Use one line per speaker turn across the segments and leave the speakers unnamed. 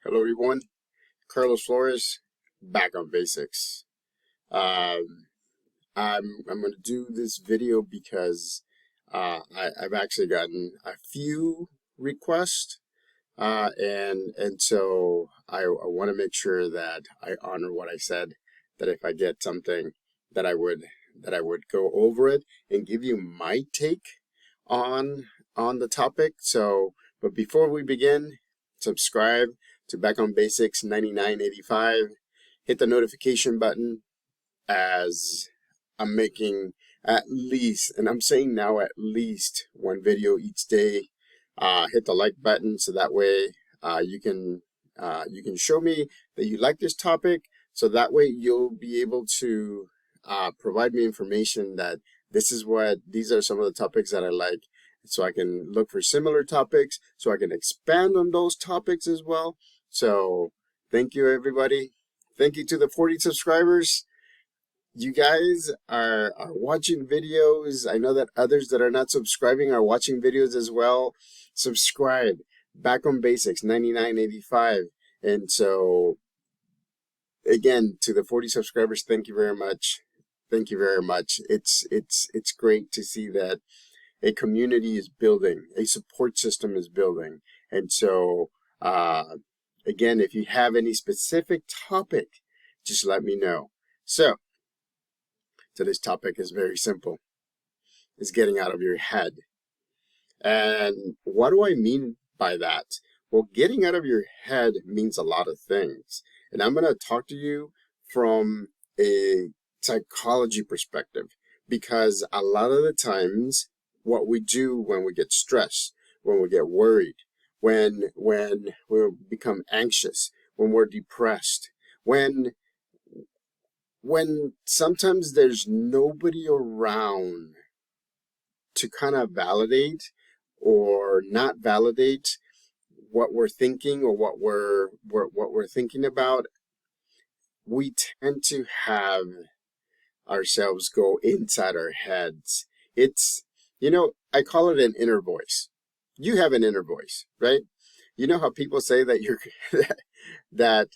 Hello everyone, Carlos Flores, back on basics. I'm going to do this video because I've actually gotten a few requests, and so I want to make sure that I honor what I said. That if I get something, that I would go over it and give you my take on the topic. So, but before we begin, subscribe to Back on Basics 9985. Hit the notification button as I'm making at least, and I'm saying now at least one video each day. Hit the like button so that way you can show me that you like this topic. So that way you'll be able to provide me information that these are some of the topics that I like. So I can look for similar topics, so I can expand on those topics as well. So thank you, everybody. Thank you to the 40 subscribers. You guys are watching videos. I know that others that are not subscribing are watching videos as well. Subscribe. Back on Basics 9985. And so, again, to the 40 subscribers, thank you very much. Thank you very much. It's great to see that a community is building, a support system is building. And so, again, if you have any specific topic, just let me know. So today's topic is very simple. It's getting out of your head. And what do I mean by that? Well, getting out of your head means a lot of things. And I'm going to talk to you from a psychology perspective, because a lot of the times what we do when we get stressed, when we get worried, when we become anxious, when we're depressed, when sometimes there's nobody around to kind of validate or not validate what we're thinking or what we're thinking about, we tend to have ourselves go inside our heads. It's, I call it an inner voice. You have an inner voice, right? You know how people say that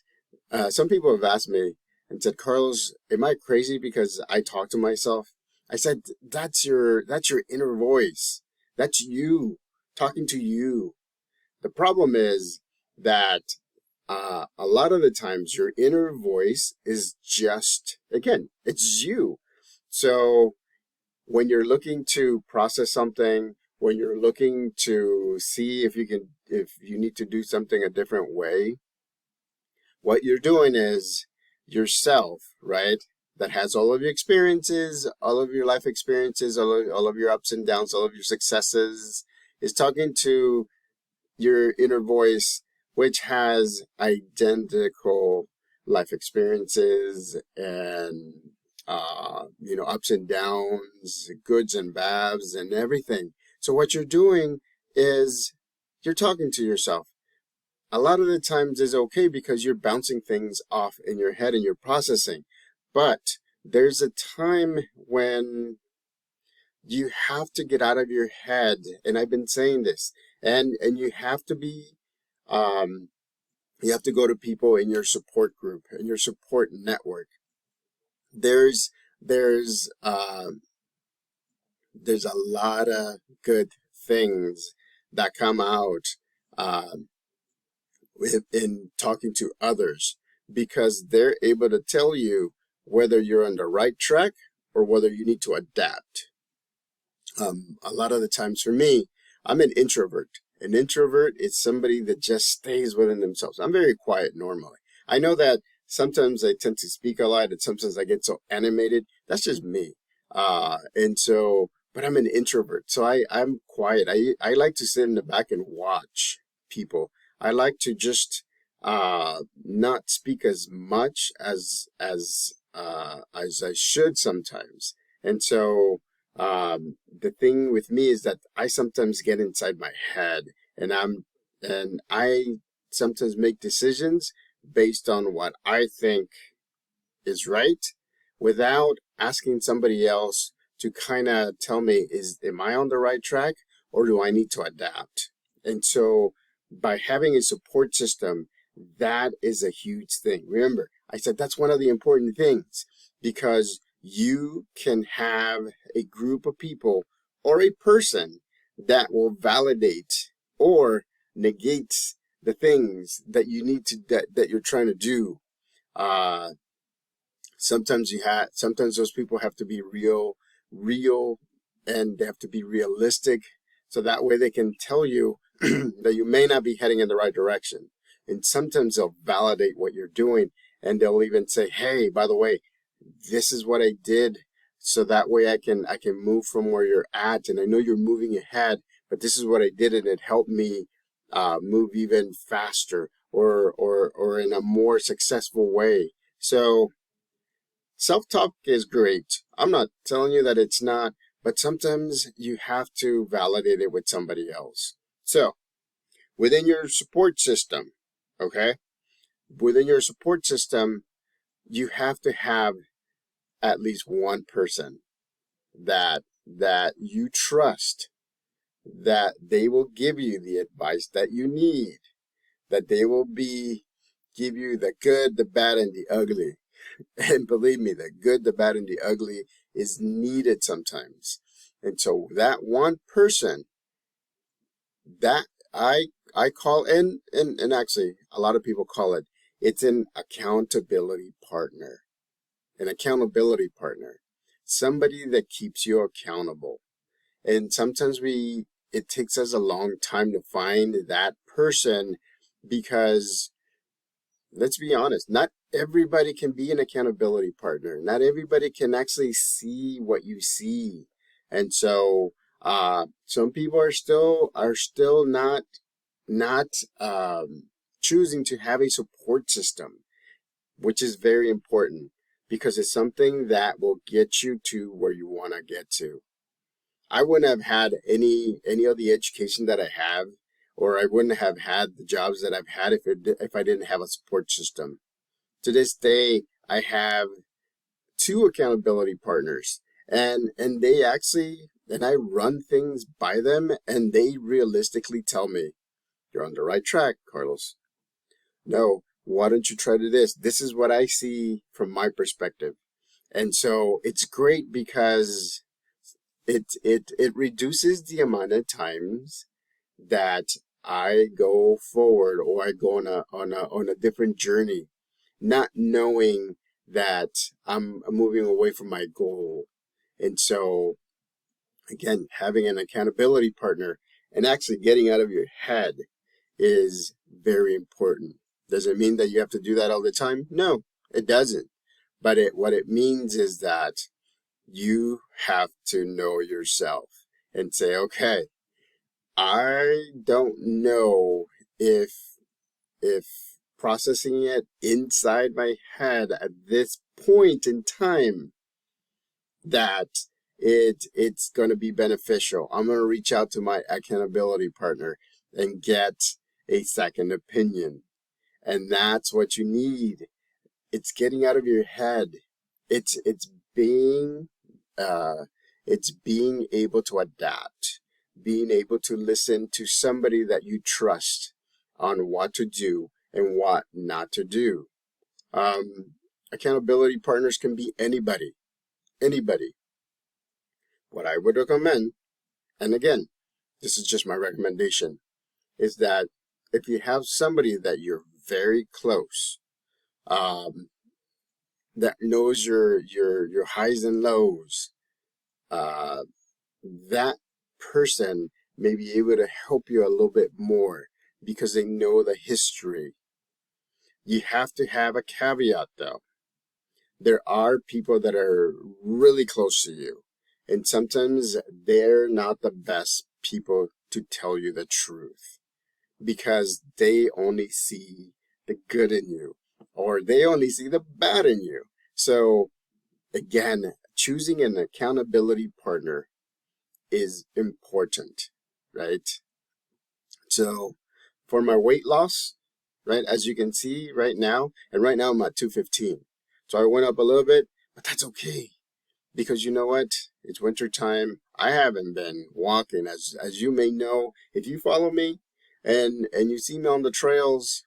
some people have asked me and said, Carlos, am I crazy because I talk to myself? I said, that's your inner voice. That's you talking to you. The problem is that a lot of the times your inner voice is just, again, it's you. So when you're looking to process something, when you're looking to see if you need to do something a different way, what you're doing is yourself, right? That has all of your experiences, all of your life experiences, all of your ups and downs, all of your successes, is talking to your inner voice, which has identical life experiences and ups and downs, goods and bads, and everything. So what you're doing is you're talking to yourself. A lot of the times is okay because you're bouncing things off in your head and you're processing. But there's a time when you have to get out of your head, and I've been saying this, and you have to be, you have to go to people in your support group, in your support network. There's a lot of good things that come out in talking to others, because they're able to tell you whether you're on the right track or whether you need to adapt. A lot of the times for me, I'm an introvert. An introvert is somebody that just stays within themselves. I'm very quiet normally. I know that sometimes I tend to speak a lot and sometimes I get so animated. That's just me. But I'm an introvert. So I'm quiet. I like to sit in the back and watch people. I like to just not speak as much as I should sometimes. And so the thing with me is that I sometimes get inside my head, and I sometimes make decisions based on what I think is right, without asking somebody else to kind of tell me, am I on the right track or do I need to adapt? And so by having a support system That is a huge thing. Remember, I said that's one of the important things, because you can have a group of people or a person that will validate or negate the things that you need to that you're trying to do. Uh, sometimes those people have to be real, and they have to be realistic, so that way they can tell you that you may not be heading in the right direction. And sometimes they'll validate what you're doing, and they'll even say, hey, by the way, this is what I did, so that way I can move from where you're at, and I know you're moving ahead, but this is what I did, and it helped me move even faster, or in a more successful way. So self-talk is great. I'm not telling you that it's not, but sometimes you have to validate it with somebody else. So within your support system, okay, within your support system, you have to have at least one person that you trust, that they will give you the advice that you need, that they will give you the good, the bad, and the ugly. And believe me, the good, the bad, and the ugly is needed sometimes. And so that one person that I call, and actually a lot of people call it, it's an accountability partner. An accountability partner. Somebody that keeps you accountable. And sometimes it takes us a long time to find that person, because let's be honest, not everybody can be an accountability partner. Not everybody can actually see what you see. And so some people are still not choosing to have a support system, which is very important, because it's something that will get you to where you want to get to. I wouldn't have had any of the education that I have, or I wouldn't have had the jobs that I've had if I didn't have a support system. To this day, I have 2 accountability partners, and I run things by them, and they realistically tell me, you're on the right track, Carlos. No, why don't you try to this? This is what I see from my perspective. And so it's great, because it reduces the amount of times that I go forward, or I go on a different journey, not knowing that I'm moving away from my goal. And so again, having an accountability partner and actually getting out of your head is very important. Does it mean that you have to do that all the time? No, it doesn't. But what it means is that you have to know yourself and say, okay, I don't know if processing it inside my head at this point in time that it's going to be beneficial. I'm going to reach out to my accountability partner and get a second opinion. And that's what you need. It's getting out of your head. It's being able to adapt, being able to listen to somebody that you trust on what to do and what not to do. Accountability partners can be anybody. What I would recommend, and again, this is just my recommendation, is that if you have somebody that you're very close, that knows your highs and lows, that person may be able to help you a little bit more, because they know the history. You have to have a caveat though. There are people that are really close to you, and sometimes they're not the best people to tell you the truth, because they only see the good in you, or they only see the bad in you. So again, choosing an accountability partner is important, right? So for my weight loss, right, as you can see right now, and right now I'm at 215. So I went up a little bit, but that's okay, because you know what? It's winter time. I haven't been walking, as you may know. If you follow me and you see me on the trails,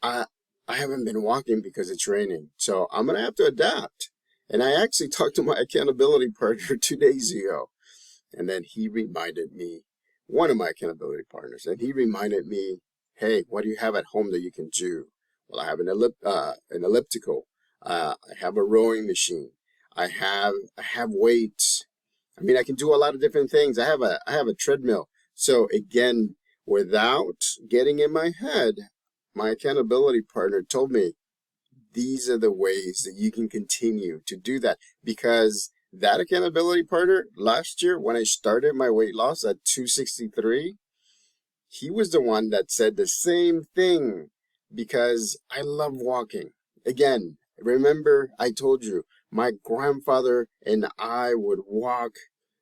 I I haven't been walking because it's raining, so I'm gonna have to adapt. And I actually talked to my accountability partner 2 days ago, and then he reminded me, one of my accountability partners, and he reminded me, hey, what do you have at home that you can do? Well, I have an elliptical. I have a rowing machine. I have weights. I mean, I can do a lot of different things. I have a treadmill. So again, without getting in my head, my accountability partner told me these are the ways that you can continue to do that, because that accountability partner last year when I started my weight loss at 263, he was the one that said the same thing, because I love walking. Again, remember I told you my grandfather and I would walk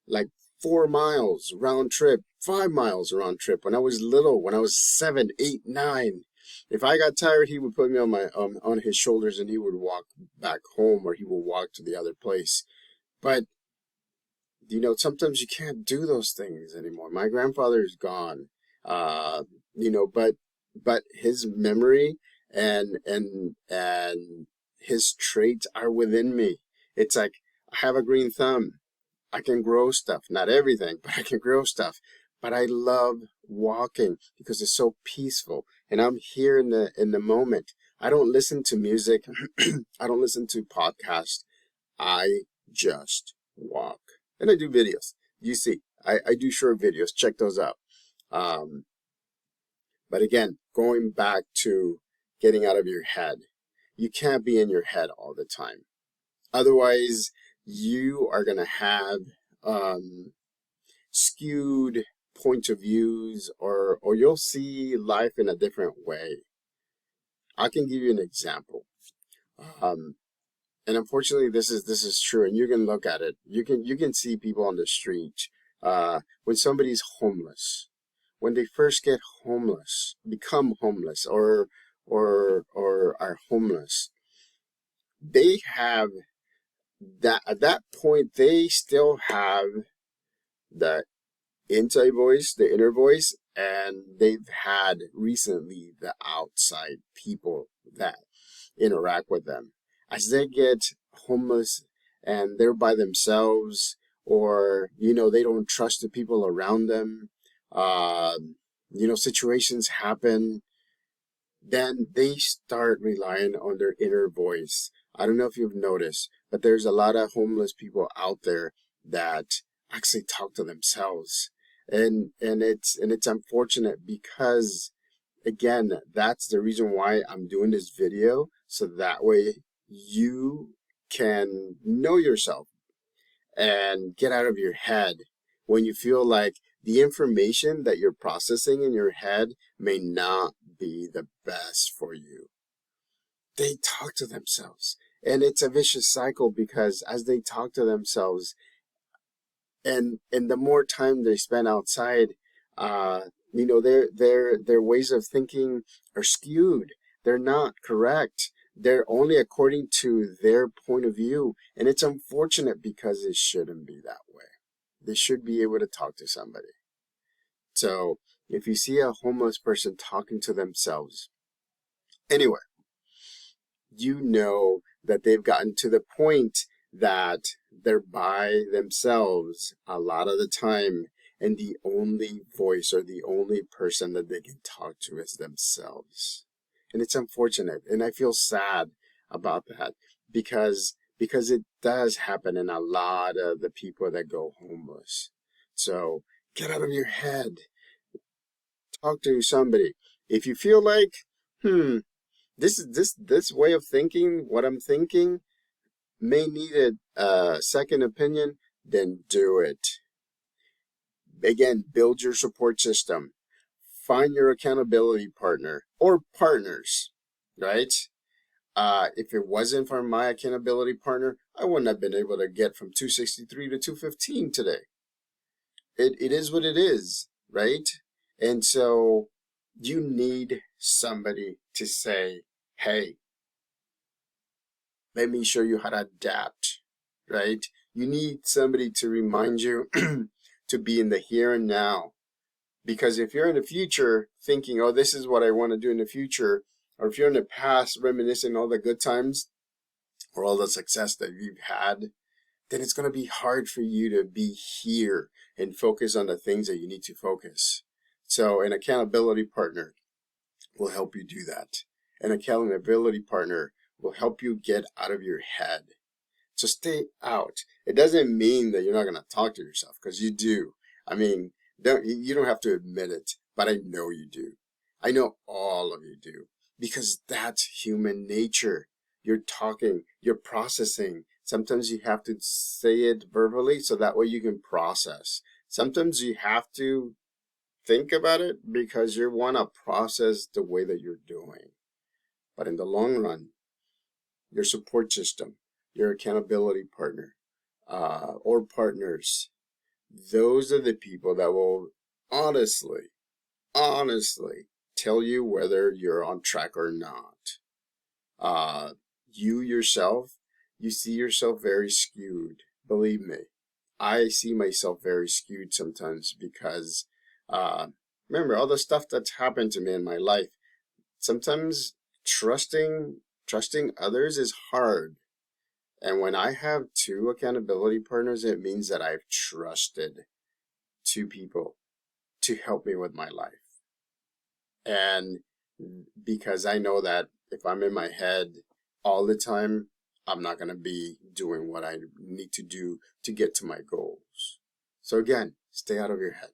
like 4 miles round trip, 5 miles round trip when I was little, when I was 7, 8, 9. If I got tired, he would put me on his shoulders and he would walk back home, or he would walk to the other place. But sometimes you can't do those things anymore. My grandfather is gone. Uh, but his memory and his traits are within me. It's like I have a green thumb. I can grow stuff, not everything, but I can grow stuff. But I love walking because it's so peaceful, and I'm here in the moment. I don't listen to music. I don't listen to podcasts. I just walk. And I do videos. You see, I do short videos. Check those out. Um, but again, going back to getting out of your head, you can't be in your head all the time. Otherwise, you are going to have um, skewed point of views, or you'll see life in a different way. I can give you an example. Um, and unfortunately this is true, and you can look at it. You can see people on the street, when somebody's homeless, when they first get homeless, become homeless, or are homeless, they have that at that point they still have the inside voice, the inner voice, and they've had recently the outside people that interact with them. As they get homeless and they're by themselves, or they don't trust the people around them, uh, situations happen, then they start relying on their inner voice. I don't know if you've noticed, but there's a lot of homeless people out there that actually talk to themselves. And it's unfortunate, because again, that's the reason why I'm doing this video, so that way you can know yourself and get out of your head when you feel like the information that you're processing in your head may not be the best for you. They talk to themselves. And it's a vicious cycle, because as they talk to themselves, and the more time they spend outside, their ways of thinking are skewed. They're not correct. They're only according to their point of view, and it's unfortunate, because it shouldn't be that way. They should be able to talk to somebody. So if you see a homeless person talking to themselves anywhere, you know that they've gotten to the point that they're by themselves a lot of the time, and the only voice or the only person that they can talk to is themselves. And it's unfortunate, and I feel sad about that, because it does happen in a lot of the people that go homeless. So get out of your head. Talk to somebody. If you feel like, this way of thinking, what I'm thinking, may need a second opinion, then do it. Again, build your support system. Find your accountability partner or partners, right? If it wasn't for my accountability partner, I wouldn't have been able to get from 263 to 215 today. It is what it is, right? And so you need somebody to say, hey, let me show you how to adapt, right? You need somebody to remind you to be in the here and now. Because if you're in the future thinking, oh, this is what I want to do in the future, or if you're in the past reminiscing all the good times or all the success that you've had, then it's going to be hard for you to be here and focus on the things that you need to focus. So an accountability partner will help you do that. An accountability partner will help you get out of your head. So stay out. It doesn't mean that you're not going to talk to yourself, because you do. I mean, you don't have to admit it, but I know you do. I know all of you do, because that's human nature. You're talking, you're processing. Sometimes you have to say it verbally so that way you can process. Sometimes you have to think about it because you want to process the way that you're doing. But in the long run, your support system, your accountability partner, or partners, those are the people that will honestly tell you whether you're on track or not. You yourself, you see yourself very skewed. Believe me, I see myself very skewed sometimes because, remember all the stuff that's happened to me in my life. Sometimes trusting others is hard. And when I have two accountability partners, it means that I've trusted two people to help me with my life. And because I know that if I'm in my head all the time, I'm not going to be doing what I need to do to get to my goals. So again, stay out of your head.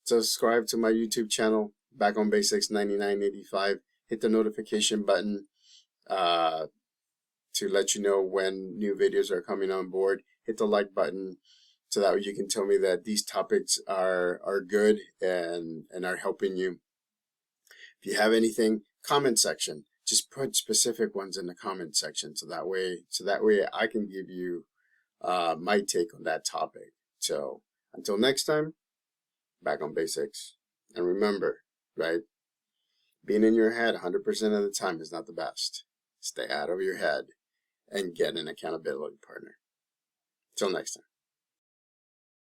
Subscribe to my YouTube channel, Back on Basics 9985. Hit the notification button to let you know when new videos are coming on board. Hit the like button so that way you can tell me that these topics are good and are helping you. If you have anything, comment section. Just put specific ones in the comment section so that way I can give you my take on that topic. So until next time, back on basics. And remember, right? Being in your head 100% of the time is not the best. Stay out of your head and get an accountability partner. Till next time.